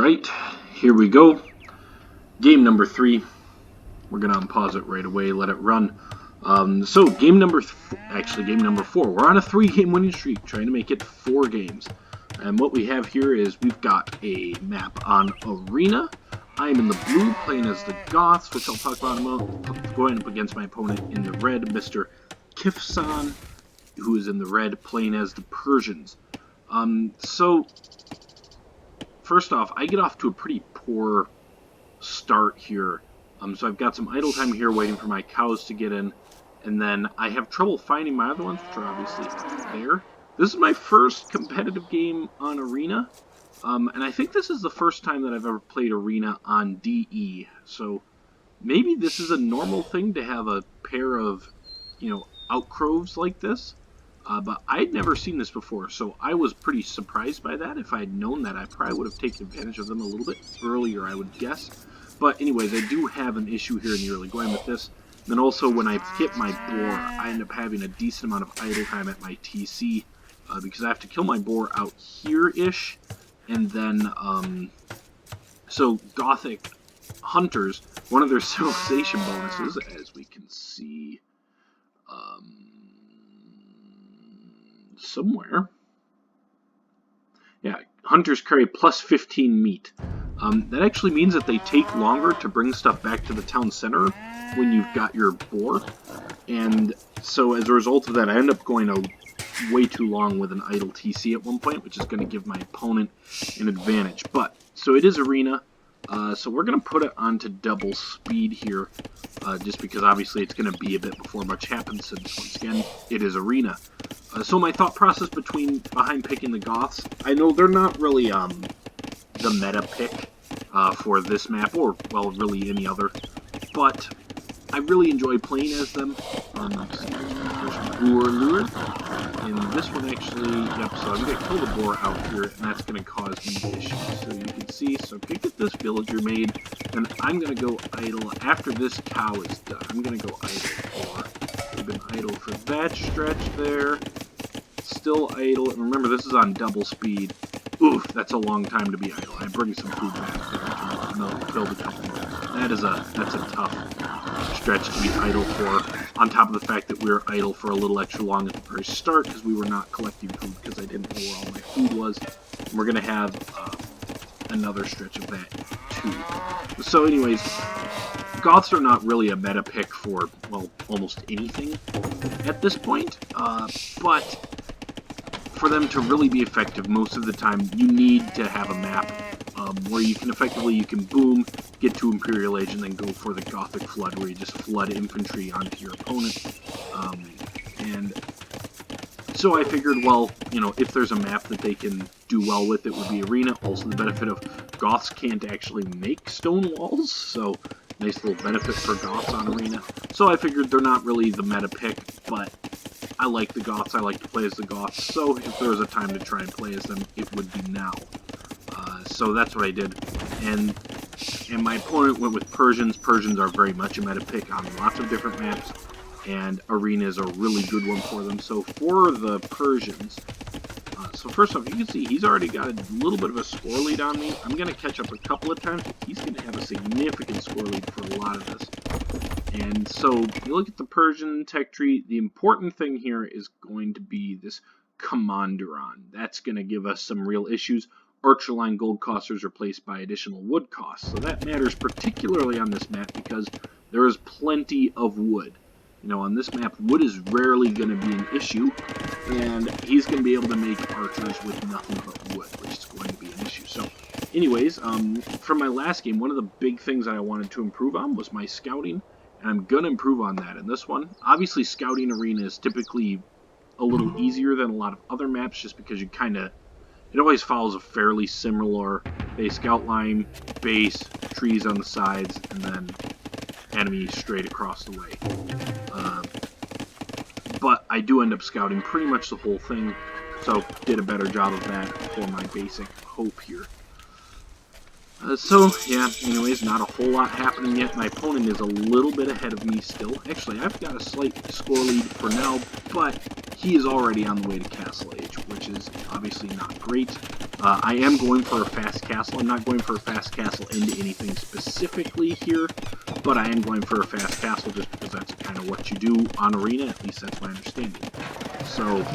Alright, here we go. Game number 3. We're going to unpause it right away, let it run. So, game number 4. We're on a 3-game winning streak, trying to make it 4 games. And what we have here is we've got a map on Arena. I'm in the blue, playing as the Goths, which I'll talk about in a moment. Going up against my opponent in the red, Mr. Kifsan, who is in the red, playing as the Persians. So, first off, I get off to a pretty poor start here. So I've got some idle time here waiting for my cows to get in. And then I have trouble finding my other ones, which are obviously there. This is my first competitive game on Arena. And I think this is the first time that I've ever played Arena on DE. So maybe this is a normal thing to have a pair of, outcroves like this. But I'd never seen this before, so I was pretty surprised by that. If I had known that, I probably would have taken advantage of them a little bit earlier, I would guess. But anyways, I do have an issue here in the early going with this. Then also, when I hit my boar, I end up having a decent amount of idle time at my TC, because I have to kill my boar out here-ish. And then, so Gothic hunters, one of their civilization bonuses, as we can see, somewhere. Yeah, hunters carry plus 15 meat. That actually means that they take longer to bring stuff back to the town center when you've got your boar. And so as a result of that, I end up going way too long with an idle TC at one point, which is going to give my opponent an advantage. But, so it is Arena. So we're going to put it onto double speed here, just because obviously it's going to be a bit before much happens, since once again, it is Arena. So my thought process behind picking the Goths, I know they're not really the meta pick for this map, or, well, really any other, but I really enjoy playing as them. Boar lure. And this one actually, yep, so I'm going to kill the boar out here, and that's going to cause me issues. So you can see, so if you get this villager made, then I'm going to go idle. After this cow is done, I'm going to go idle for, we've been idle for that stretch there. Still idle, and remember this is on double speed. Oof, that's a long time to be idle. I bring some food back there, to build a couple more. That's a tough stretch to be idle for, on top of the fact that we were idle for a little extra long at the very start because we were not collecting food because I didn't know where all my food was. And we're going to have another stretch of that too. So anyways, Goths are not really a meta pick for, well, almost anything at this point, but for them to really be effective most of the time, you need to have a map where you can boom, get to Imperial Age, and then go for the Gothic Flood, where you just flood infantry onto your opponent. And so I figured, well, if there's a map that they can do well with, it would be Arena. Also, the benefit of Goths can't actually make stone walls, so nice little benefit for Goths on Arena. So I figured they're not really the meta pick, but I like the Goths. I like to play as the Goths, so if there was a time to try and play as them, it would be now. So that's what I did, and my opponent went with Persians. Persians are very much a meta pick on lots of different maps, and Arena is a really good one for them. So for the Persians, so first off, you can see he's already got a little bit of a score lead on me. I'm going to catch up a couple of times, but he's going to have a significant score lead for a lot of this. And so, you look at the Persian tech tree, the important thing here is going to be this Commanderon. That's going to give us some real issues. Archer line gold costs are replaced by additional wood costs. So that matters particularly on this map because there is plenty of wood. On this map, wood is rarely going to be an issue, and he's going to be able to make archers with nothing but wood, which is going to be an issue. So, anyways, from my last game, one of the big things that I wanted to improve on was my scouting, and I'm going to improve on that in this one. Obviously, scouting Arena is typically a little easier than a lot of other maps, just because you it always follows a fairly similar base scout line, base, trees on the sides, and then enemies straight across the way. But I do end up scouting pretty much the whole thing, so did a better job of that for my basic hope here. So, yeah, anyways, not a whole lot happening yet. My opponent is a little bit ahead of me still. Actually, I've got a slight score lead for now, but he is already on the way to Castle Age, which is obviously not great. I am going for a fast castle. I'm not going for a fast castle into anything specifically here, but I am going for a fast castle just because that's kind of what you do on Arena, at least that's my understanding. So,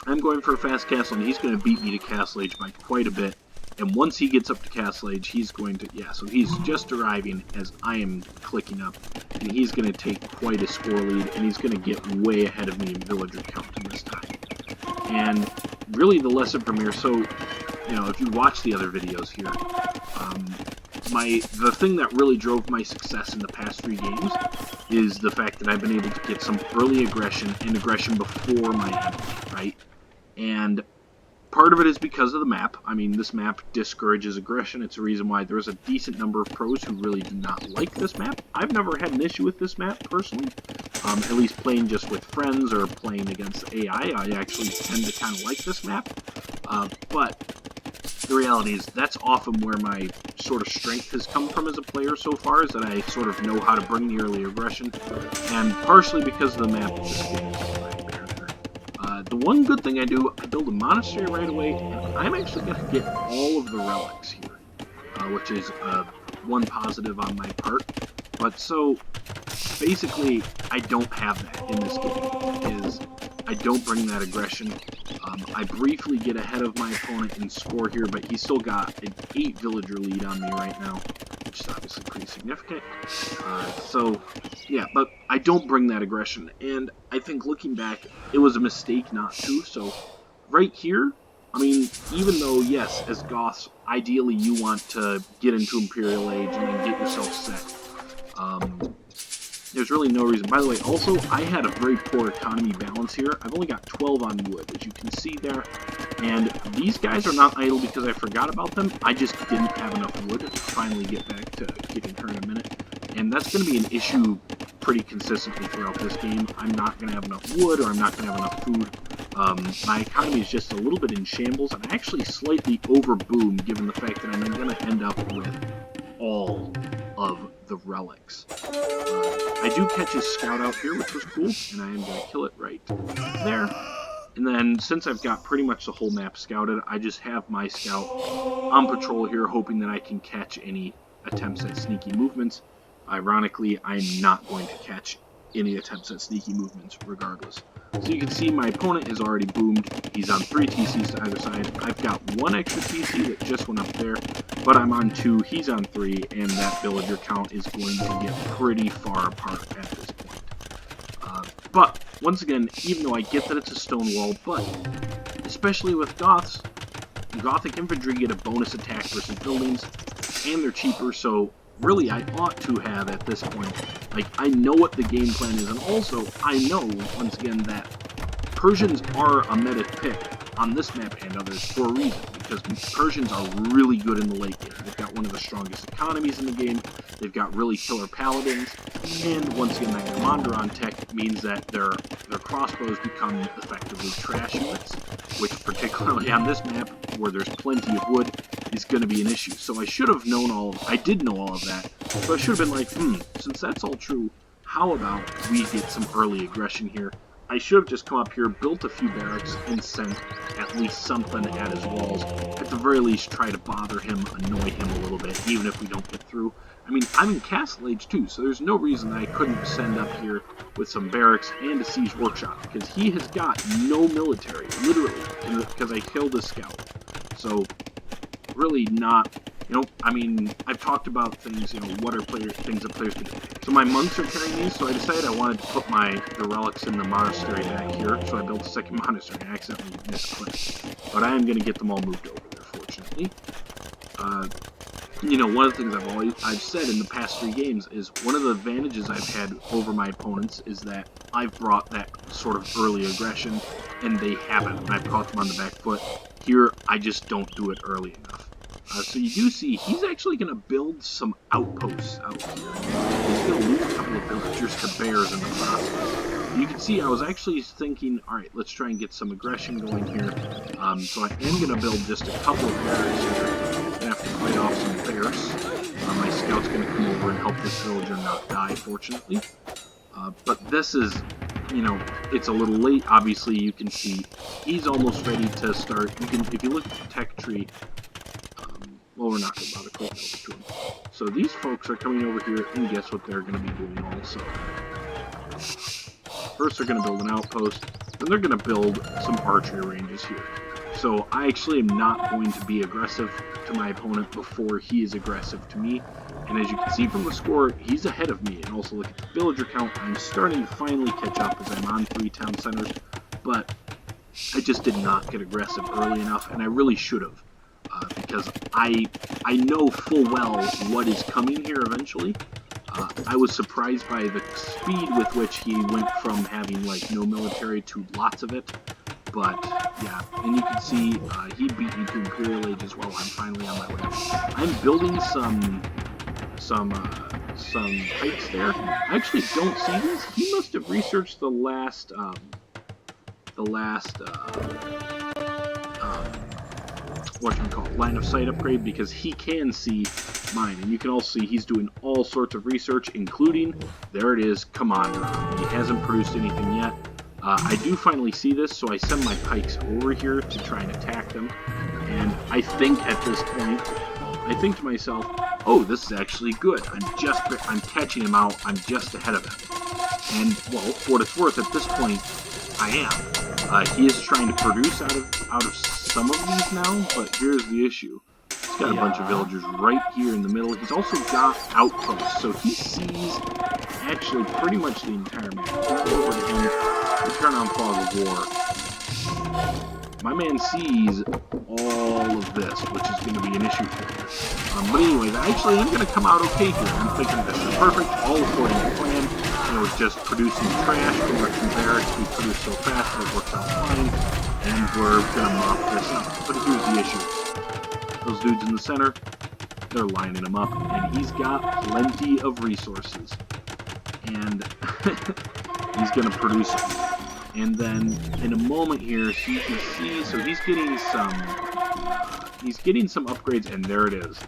I'm going for a fast castle, and he's going to beat me to Castle Age by quite a bit. And once he gets up to Castle Age, he's going to, yeah, so he's just arriving as I am clicking up, and he's going to take quite a score lead, and he's going to get way ahead of me in villager count in this time. And really the lesson from here, so, you know, if you watch the other videos here, the thing that really drove my success in the past 3 games is the fact that I've been able to get some early aggression and aggression before my enemy, right? And part of it is because of the map. I mean, this map discourages aggression. It's a reason why there's a decent number of pros who really do not like this map. I've never had an issue with this map, personally. At least playing just with friends or playing against AI, I actually tend to kind of like this map. But the reality is that's often where my sort of strength has come from as a player so far, is that I sort of know how to bring the early aggression. And partially because of the map, this game is the one good thing I do, I build a monastery right away, and I'm actually going to get all of the relics here, which is one positive on my part. But so, basically, I don't have that in this game, is I don't bring that aggression. I briefly get ahead of my opponent and score here, but he's still got an 8 villager lead on me right now, which is obviously pretty significant. So, yeah, but I don't bring that aggression, and I think looking back, it was a mistake not to. So, right here, I mean, even though, yes, as Goths, ideally you want to get into Imperial Age and then get yourself set. There's really no reason. By the way, also, I had a very poor economy balance here. I've only got 12 on wood, as you can see there. And these guys are not idle because I forgot about them. I just didn't have enough wood to finally get back to getting her in a minute. And that's going to be an issue pretty consistently throughout this game. I'm not going to have enough wood, or I'm not going to have enough food. My economy is just a little bit in shambles. I'm actually slightly over-boomed, given the fact that I'm going to end up with all of the relics. I do catch his scout out here, which was cool, and I am going to kill it right there. And then, since I've got pretty much the whole map scouted, I just have my scout on patrol here, hoping that I can catch any attempts at sneaky movements. Ironically, I'm not going to catch any attempts at sneaky movements, regardless. So you can see my opponent is already boomed. He's on 3 TCs to either side. I've got 1 extra TC that just went up there, but I'm on 2, he's on 3, and that villager count is going to get pretty far apart at this point. But, once again, even though I get that it's a stone wall, but, especially with Goths, Gothic infantry get a bonus attack versus buildings, and they're cheaper, so really I ought to have, at this point, like, I know what the game plan is, and also, I know, once again, that Persians are a meta pick on this map and others for a reason, because Persians are really good in the late game. They've got one of the strongest economies in the game, they've got really killer paladins, and once again, that Commanderon tech means that their crossbows become effectively trash units, which particularly on this map, where there's plenty of wood, is going to be an issue. So I should have known I did know all of that, so I should have been like, since that's all true, how about we get some early aggression here? I should have just come up here, built a few barracks, and sent at least something at his walls. At the very least, try to bother him, annoy him a little bit, even if we don't get through. I mean, I'm in Castle Age too, so there's no reason that I couldn't send up here with some barracks and a siege workshop, because he has got no military, literally, because I killed a scout. So, really not, I mean, I've talked about things, what are things that players can do. So my monks are carrying these, so I decided I wanted to put the relics in the monastery back here, so I built a second monastery. I accidentally misclicked. But I am going to get them all moved over there, fortunately. One of the things I've said in the past 3 games is one of the advantages I've had over my opponents is that I've brought that sort of early aggression, and they haven't, and I've caught them on the back foot. Here, I just don't do it early enough. So you do see, he's actually going to build some outposts out here. He's going to lose a couple of villagers to bears in the process. You can see I was actually thinking, alright, let's try and get some aggression going here. So I am going to build just a couple of barracks here. I'm going to have to fight off some bears. My scout's going to come over and help this villager not die, fortunately. But this is you know, it's a little late. Obviously, you can see he's almost ready to start. You can, if you look at the tech tree, well, we're not going to bother clicking over to him. So these folks are coming over here, and guess what they're going to be doing also? First, they're going to build an outpost, then they're going to build some archery ranges here. So I actually am not going to be aggressive to my opponent before he is aggressive to me. And as you can see from the score, he's ahead of me. And also look at the villager count. I'm starting to finally catch up as I'm on 3 town centers. But I just did not get aggressive early enough, and I really should have. Because I know full well what is coming here eventually. I was surprised by the speed with which he went from having like no military to lots of it. But yeah, and you can see he beat me to Imperial Age as well. I'm finally on my way. I'm building some pikes there. I actually don't see these. He must have researched the last whatchamacallit, line of sight upgrade, because he can see mine. And you can also see he's doing all sorts of research, including, there it is, Commander. He hasn't produced anything yet. I do finally see this, so I send my pikes over here to try and attack them. And I think at this point, I think to myself, oh, this is actually good. I'm catching him out. I'm just ahead of him. And, well, for what it's worth, at this point, I am. He is trying to produce out of some of these now, but here's the issue. He's got a bunch of villagers right here in the middle. He's also got outposts, so he sees actually pretty much the entire map. Over to him, we turn on Fog of War. My man sees all of this, which is going to be an issue for me. But anyways, actually, I'm going to come out okay here. I'm thinking this is perfect, all according to plan. You know, it's just producing trash from our 2 barracks. We produce so fast that it works out fine. And we're going to mop this up. But here's the issue. Those dudes in the center, they're lining them up. And he's got plenty of resources. And he's going to produce them. And then in a moment here, so you can see, so he's getting some upgrades, and there it is.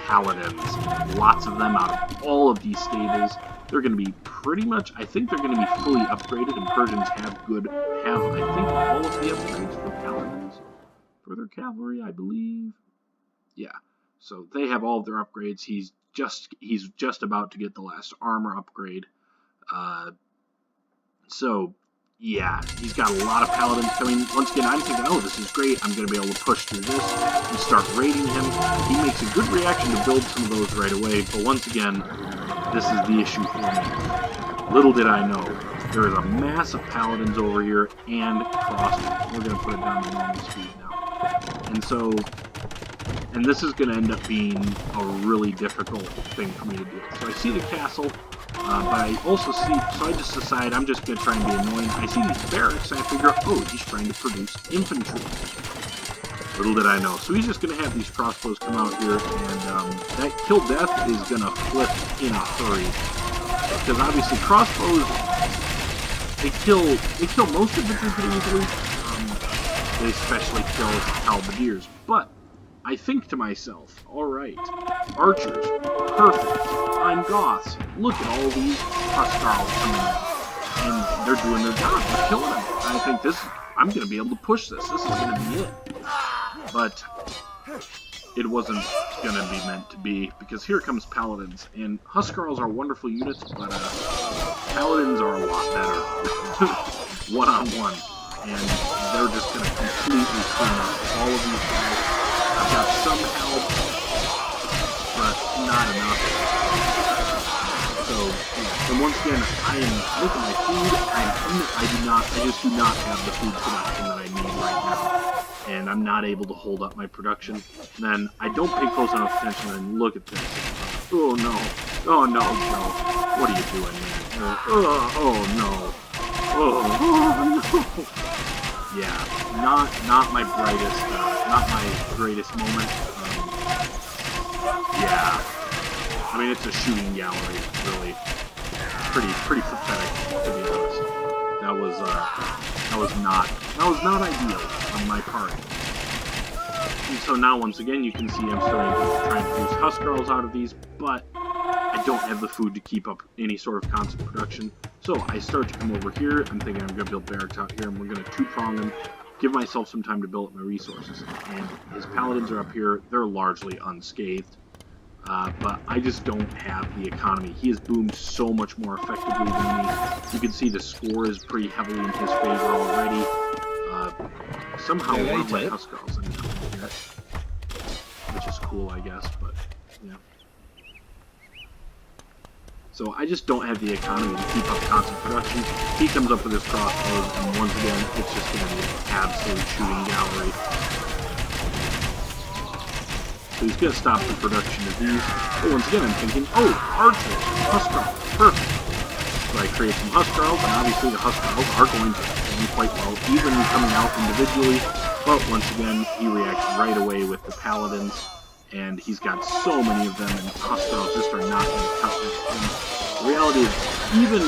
Paladins. Lots of them out of all of these stables. They're going to be pretty much, I think they're going to be fully upgraded, and Persians have, I think, all of the upgrades for Paladins. For their cavalry, I believe. Yeah. So they have all of their upgrades. He's just about to get the last armor upgrade. So, yeah, he's got a lot of paladins coming. Once again, I'm thinking, oh, this is great. I'm going to be able to push through this and start raiding him. He makes a good reaction to build some of those right away, but once again, this is the issue for me. Little did I know, there is a mass of paladins over here and crossbows. We're going to put it down to normal speed now. And this is going to end up being a really difficult thing for me to do. So I see the castle. But I also see, so I just decide I'm just going to try and be annoying. I see these barracks, and I figure, oh, he's trying to produce infantry. Little did I know. So he's just going to have these crossbows come out here, and that kill death is going to flip in a hurry. Because obviously crossbows, they kill most of the pretty easily. They especially kill halberdiers. But I think to myself, alright, archers, perfect. I'm Goths. Look at all these Huskarls coming in. And they're doing their job. They're killing them. I think I'm going to be able to push this. This is going to be it. But it wasn't going to be meant to be, because here comes Paladins. And Huskarls are wonderful units, but Paladins are a lot better. One-on-one. And they're just going to completely clean up all of these guys. I've got some help, but not enough. So, yeah. And once again, I am looking at my food. I just do not have the food production that I need right now. And I'm not able to hold up my production. And then I don't pay close enough attention, and look at this. Oh no. Oh no, no. What are you doing, man? Oh no. Oh no. Yeah, not my brightest, not my greatest moment. Yeah, I mean, it's a shooting gallery, really. Pretty pathetic, to be honest. That was not ideal on my part. And so now, once again, you can see I'm starting to try and produce Huskarls out of these, but I don't have the food to keep up any sort of constant production. So I start to come over here. I'm thinking I'm going to build barracks out here, and we're going to two-prong them, give myself some time to build up my resources. And his paladins are up here. They're largely unscathed. But I just don't have the economy. He has boomed so much more effectively than me. You can see the score is pretty heavily in his favor already. Somehow one of my Huskarls I'm not going to get, which is cool, I guess, but yeah. So I just don't have the economy to keep up constant production. He comes up with his crossbows, and once again, it's just going to be an absolute shooting gallery. So he's going to stop the production of these. But once again, I'm thinking, oh, archers, Huskarls, perfect. So I create some Huskarls, and obviously the Huskarls are going to perform quite well, even coming out individually. But once again, he reacts right away with the paladins. And he's got so many of them, and Crossbows just are not going to cut this. And the reality is, even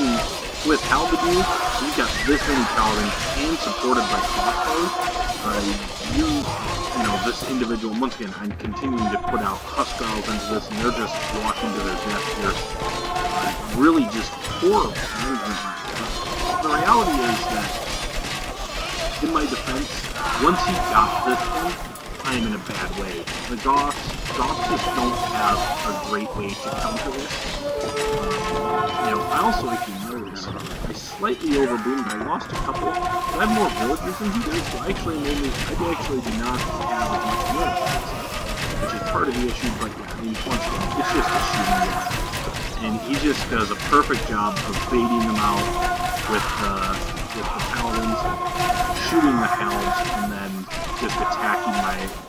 with Halberdiers, he's got this many paladins and supported by Crossbows. You know, this individual, once again, I'm continuing to put out Huskarls into this, and they're just walking to their death here. Really just horrible management. The reality is that, in my defense, once he got this point, I am in a bad way. The Goths just don't have a great way to counter this. You know, I also, if you notice, I slightly overboomed. I lost a couple. I have more villagers than he does, so I actually do not have as much villagers, which is part of the issue, but yeah, I mean, once again, it's just a shooting game. And he just does a perfect job of baiting them out with the paladins, shooting the helms, and then just attacking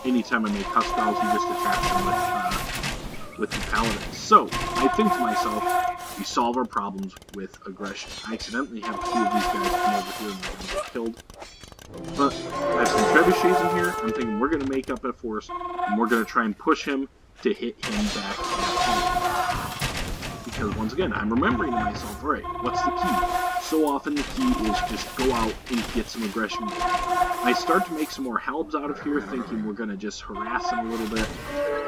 anytime I make Huskarls, he just attacks them with the paladins. So, I think to myself, we solve our problems with aggression. I accidentally have a few of these guys come over here and they're going to get killed. But I have some trebuchets in here. I'm thinking we're going to make up a force, and we're going to try and push him to hit him back at home. Because once again, I'm remembering to myself, alright, what's the key? So often the key is just go out and get some aggression. I start to make some more halbs out of here, thinking we're going to just harass him a little bit.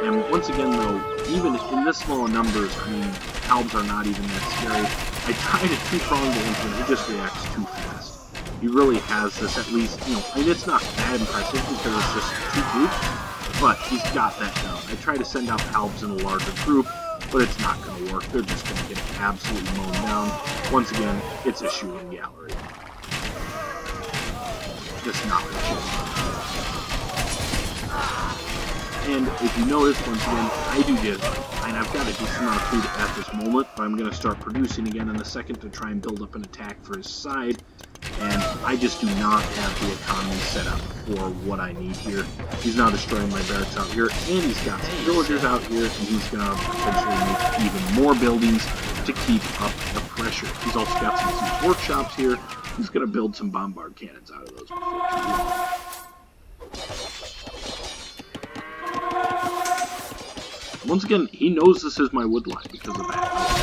And once again, though, even in this small numbers, I mean, halbs are not even that scary. I try to two-prong the into him, he just reacts too fast. He really has this at least, you know, I mean, it's not that impressive because it's just two groups, but he's got that down. I try to send out halbs in a larger group, but it's not going to work. They're just going to get absolutely mown down. Once again, it's a shooting gallery. Just not legit. And if you notice, once again, I do get, and I've got a decent amount of food at this moment, but I'm going to start producing again in a second to try and build up an attack for his side. And I just do not have the economy set up for what I need here. He's now destroying my barracks out here, and he's got some villagers out here, and he's going to potentially make even more buildings to keep up the pressure. He's also got some siege workshops here. He's going to build some bombard cannons out of those before too long. Once again, he knows this is my wood line because of that.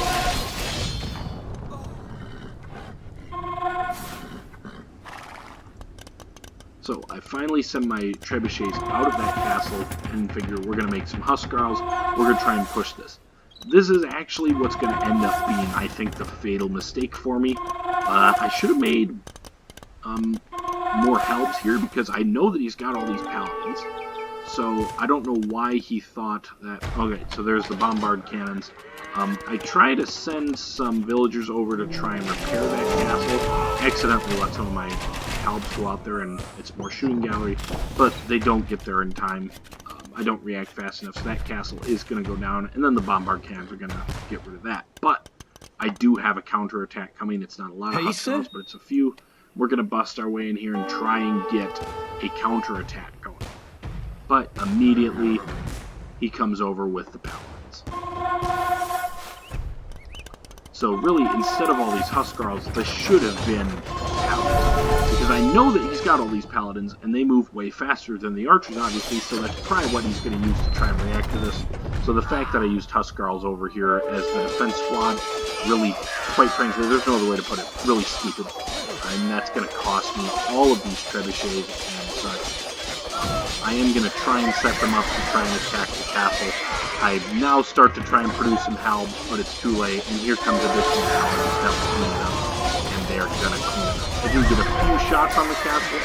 So I finally send my trebuchets out of that castle and figure we're going to make some Huskarls. We're going to try and push this. This is actually what's going to end up being, I think, the fatal mistake for me. I should have made more helps here because I know that he's got all these paladins. So I don't know why he thought that... Okay, so there's the bombard cannons. I try to send some villagers over to try and repair that castle. Accidentally let some of my halbs go out there and it's more shooting gallery, but they don't get there in time. I don't react fast enough, so that castle is going to go down, and then the bombard cannons are going to get rid of that. But I do have a counterattack coming. It's not a lot of Huskarls, but it's a few. We're going to bust our way in here and try and get a counterattack going. But immediately, he comes over with the paladins. So really, instead of all these Huskarls, this should have been paladins. Because I know that he's got all these paladins, and they move way faster than the archers, obviously, so that's probably what he's going to use to try and react to this. So the fact that I used Huskarls over here as the defense squad, really, quite frankly, there's no other way to put it, really stupid. And that's going to cost me all of these trebuchets and such. I am going to try and set them up to try and attack the castle. I now start to try and produce some halbs, but it's too late, and here comes additional halbs that will clean it up. they are going to clean it up. I do get a few shots on the castle.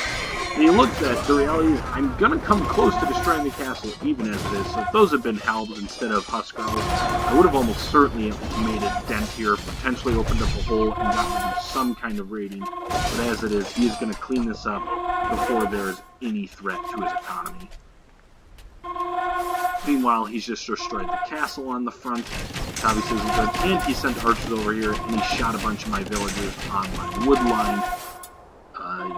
And you look at that, the reality is I'm going to come close to destroying the castle even as it is. So if those had been Halbs instead of Huskarls, I would have almost certainly made a dent here, potentially opened up a hole and gotten some kind of rating. But as it is, he is going to clean this up before there is any threat to his economy. Meanwhile, he's just destroyed the castle on the front, which obviously isn't good. And he sent archers over here, and he shot a bunch of my villagers on my wood line.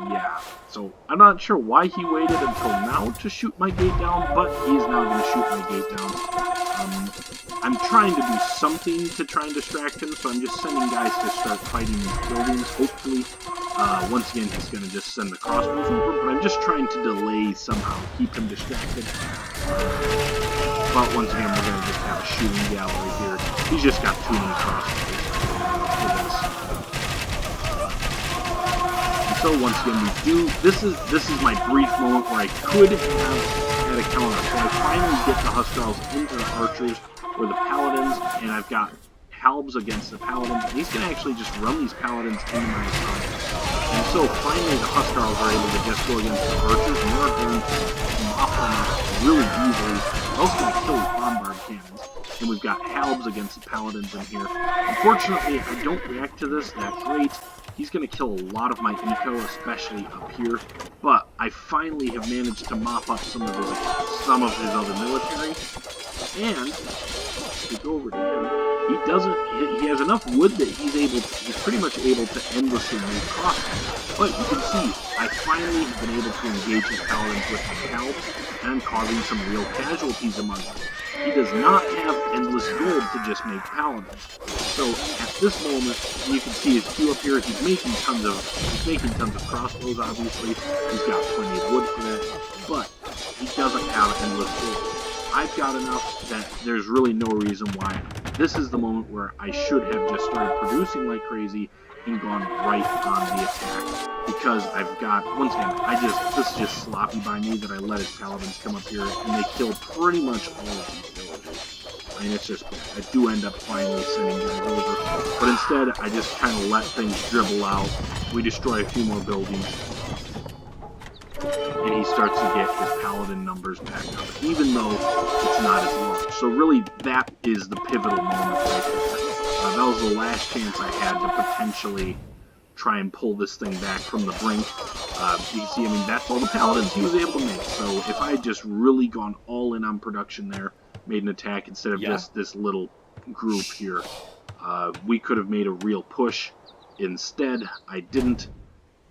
Yeah. So, I'm not sure why he waited until now to shoot my gate down, but he's now going to shoot my gate down. I'm trying to do something to try and distract him, so I'm just sending guys to start fighting these buildings, hopefully. Once again, he's going to just send the crossbows over, but I'm just trying to delay somehow, keep him distracted. But once again, we're going to just have a shooting gallery here. He's just got too many crossbows for this. So once again, we do. This is my brief moment where I could have had a counter. So I finally get the Huskarls into the archers or the paladins, and I've got Halbs against the paladins. And he's going to actually just run these paladins into my economy. And so finally, the Huskarls are able to just go against the archers, and they're going to mop them up really easily. They're also going to kill the bombard cannons. And we've got Halbs against the paladins in here. Unfortunately, I don't react to this that great. He's going to kill a lot of my eco, especially up here. But I finally have managed to mop up some of his other military. And to go over to him, he has enough wood that he's pretty much able to endlessly move crossbows. But you can see, I finally have been able to engage his paladins with my Halbs, and I'm causing some real casualties among them. He does not have endless gold to just make paladins. So at this moment, you can see his queue up here. He's making tons of crossbows. Obviously, he's got plenty of wood for that, but he doesn't have endless gold. I've got enough that there's really no reason why. This is the moment where I should have just started producing like crazy and gone right on the attack. Because I've got, once again, this is just sloppy by me that I let his paladins come up here and they kill pretty much all of these villagers. I mean, it's just, I do end up finally sending guys over. But instead, I just kind of let things dribble out. We destroy a few more buildings. And he starts to get his paladin numbers back up, even though it's not as large. So really, that is the pivotal moment right there. That was the last chance I had to potentially try and pull this thing back from the brink. You can see, I mean, that's all the paladins he was able to make. So if I had just really gone all in on production there, made an attack instead of just this little group here, we could have made a real push. Instead, I didn't,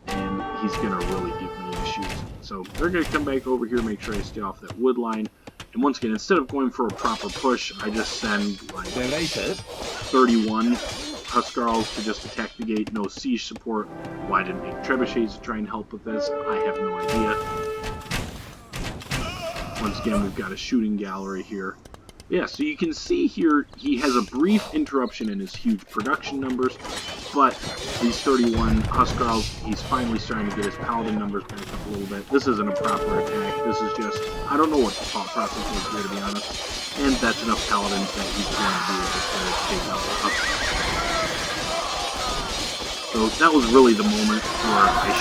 and he's going to really give me issues. So they're going to come back over here, make sure I stay off that wood line. And once again, instead of going for a proper push, I just send like 31 Huskarls to just attack the gate. No siege support. Why didn't make trebuchets to try and help with this? I have no idea. Once again, we've got a shooting gallery here. Yeah, so you can see here he has a brief interruption in his huge production numbers, but these 31 Huskarls, he's finally starting to get his paladin numbers back up a little bit. This isn't a proper attack. This is just, I don't know what the thought process was here, to be honest. And that's enough paladins that he's going to be able to take out the Huskarls. So that was really the moment where I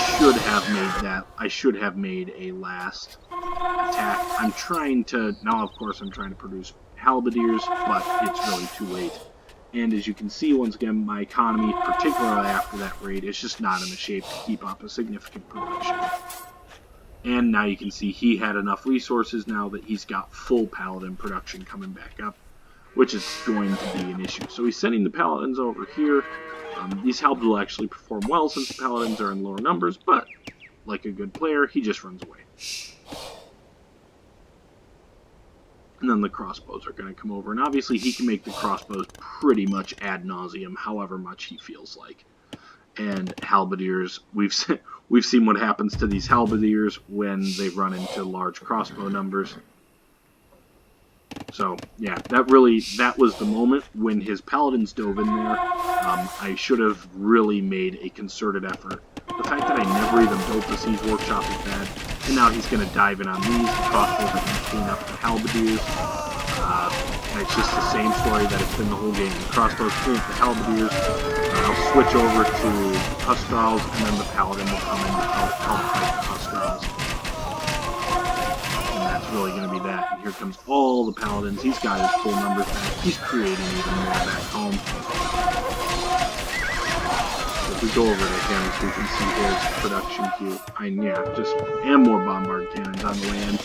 should have made a last attack. I'm trying to, now of course I'm trying to produce halberdiers, but it's really too late. And as you can see, once again, my economy, particularly after that raid, is just not in the shape to keep up a significant production. And now you can see he had enough resources now that he's got full paladin production coming back up, which is going to be an issue. So he's sending the paladins over here. These Halbs will actually perform well since the paladins are in lower numbers, but like a good player, he just runs away. And then the crossbows are going to come over, and obviously he can make the crossbows pretty much ad nauseum, however much he feels like. And halberdiers, we've seen what happens to these halberdiers when they run into large crossbow numbers. So yeah, that was the moment when his paladins dove in there. I should have really made a concerted effort. The fact that I never even built the siege workshop is bad. And now he's going to dive in on these. The crossbows are going to clean up the halberdiers. And it's just the same story that it's been the whole game. The crossbows clean up the halberdiers. I'll switch over to Huskarls, and then the paladin will come in to help fight the Huskarls. And that's really going to be that. And here comes all the paladins. He's got his full numbers back. He's creating even more back home. So if we go over to him, so we can see his production queue. And more bombard cannons on the land.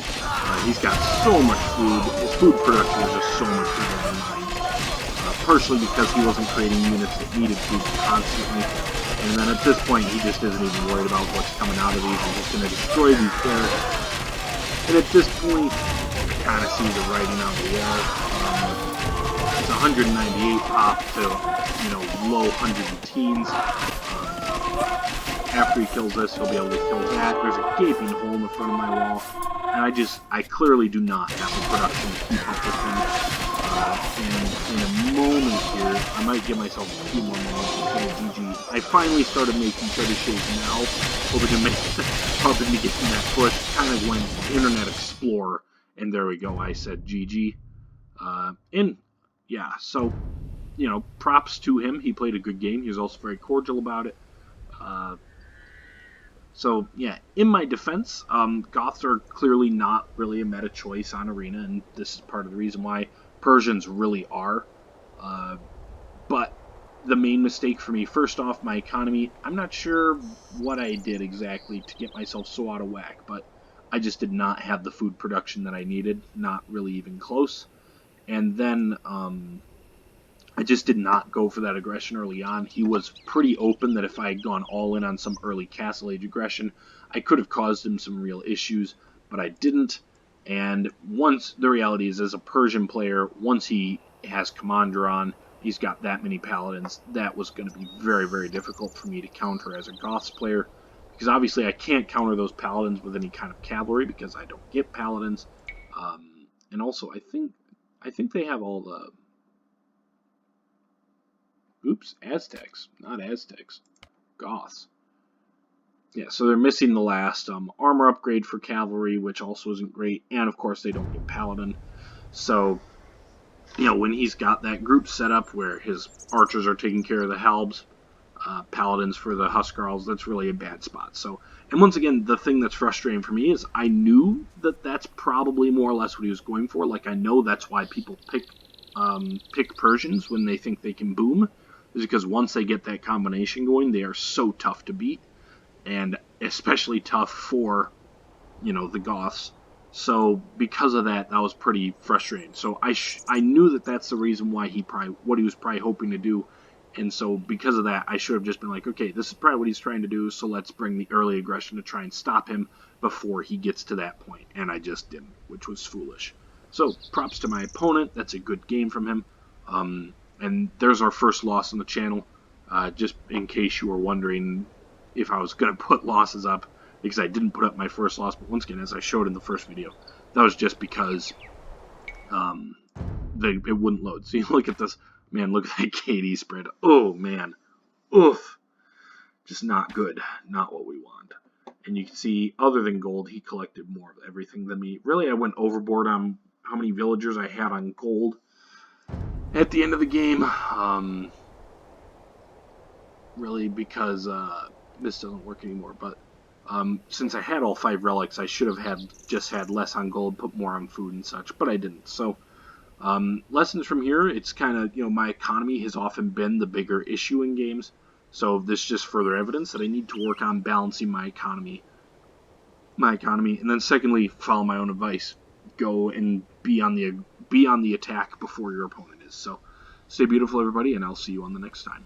He's got so much food. His food production is just so much better than mine. Partially because he wasn't creating units that needed food constantly. And then at this point, he just isn't even worried about what's coming out of these. He's just going to destroy these carrots. And at this point, I kind of see the writing on the wall. It's 198 pop to, low 110s. After he kills this, he'll be able to kill that. There's a gaping hole in the front of my wall. And I clearly do not have the production to keep up with him. And in a moment here, I might give myself a few more moments to say GG. I finally started making trebuchets now, hoping to get in that push. Kind of went Internet Explorer, and there we go. I said GG. So, props to him. He played a good game. He was also very cordial about it. In my defense, Goths are clearly not really a meta choice on Arena, and this is part of the reason why Persians really are. But the main mistake for me, first off, my economy, I'm not sure what I did exactly to get myself so out of whack, but I just did not have the food production that I needed, not really even close. And then I just did not go for that aggression early on. He was pretty open that if I had gone all in on some early Castle Age aggression, I could have caused him some real issues, but I didn't. And the reality is, as a Persian player, once he has Commander on, he's got that many Paladins, that was going to be very, very difficult for me to counter as a Goths player. Because obviously I can't counter those Paladins with any kind of cavalry because I don't get Paladins. And also, I think they have all the... Aztecs. Not Aztecs. Goths. Yeah, so they're missing the last armor upgrade for cavalry, which also isn't great. And, of course, they don't get Paladin. So, when he's got that group set up where his archers are taking care of the Halbs, Paladins for the Huskarls, that's really a bad spot. So, and once again, the thing that's frustrating for me is I knew that that's probably more or less what he was going for. Like, I know that's why people pick Persians when they think they can boom, is because once they get that combination going, they are so tough to beat, and especially tough for, the Goths. So because of that, that was pretty frustrating. So I knew that that's the reason why what he was probably hoping to do, and so because of that, I should have just been like, okay, this is probably what he's trying to do, so let's bring the early aggression to try and stop him before he gets to that point, and I just didn't, which was foolish. So props to my opponent. That's a good game from him. And there's our first loss on the channel, just in case you were wondering if I was going to put losses up, because I didn't put up my first loss, but once again, as I showed in the first video, that was just because it wouldn't load. So you look at this, man, look at that KD spread. Oh, man. Oof. Just not good. Not what we want. And you can see, other than gold, he collected more of everything than me. Really, I went overboard on how many villagers I had on gold at the end of the game, really, because this doesn't work anymore, but since I had all 5 relics, I should have just had less on gold, put more on food and such, but I didn't. So lessons from here, it's kind of, my economy has often been the bigger issue in games, so this is just further evidence that I need to work on balancing my economy, and then secondly, follow my own advice. Go and be on the attack before your opponent is. So stay beautiful, everybody, and I'll see you on the next time.